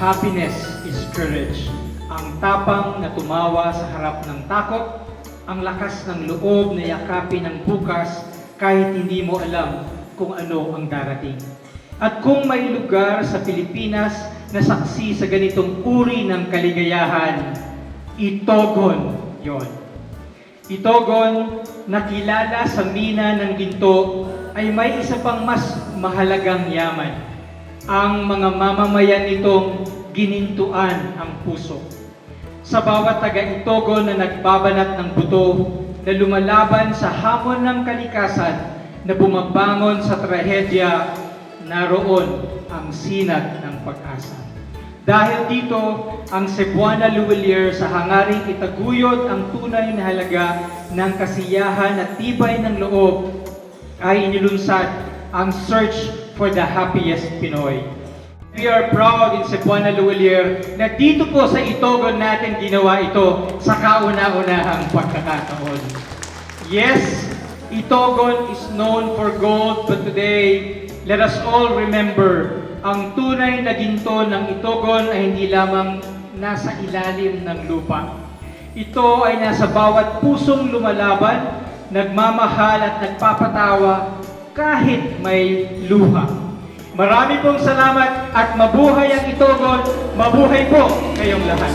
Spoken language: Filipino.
Happiness is courage. Ang tapang na tumawa sa harap ng takot, ang lakas ng loob na yakapin ang bukas kahit hindi mo alam kung ano ang darating. At kung may lugar sa Pilipinas na saksi sa ganitong uri ng kaligayahan, Itogon yon. Itogon, nakilala sa mina ng ginto, ay may isa pang mas mahalagang yaman. Ang mga mamamayan nitong ginintuan ang puso. Sa bawat taga-Itogon na nagbabanat ng buto, na lumalaban sa hamon ng kalikasan, na bumabangon sa trahedya, naroon ang sinag ng pag-asa. Dahil dito, ang Cebuana Luwalier sa hangaring itaguyod ang tunay na halaga ng kasiyahan at tibay ng loob ay inilunsad ang Search for the Happiest Pinoy. We are proud in Cebuana Luwalier na dito po sa Itogon natin ginawa ito sa kauna-unahang pagkakataon. Yes, Itogon is known for gold, but today, let us all remember, ang tunay na ginto ng Itogon ay hindi lamang nasa ilalim ng lupa. Ito ay nasa bawat pusong lumalaban, nagmamahal at nagpapatawa kahit may luha. Marami pong salamat at mabuhay ang Itogon, mabuhay po kayong lahat.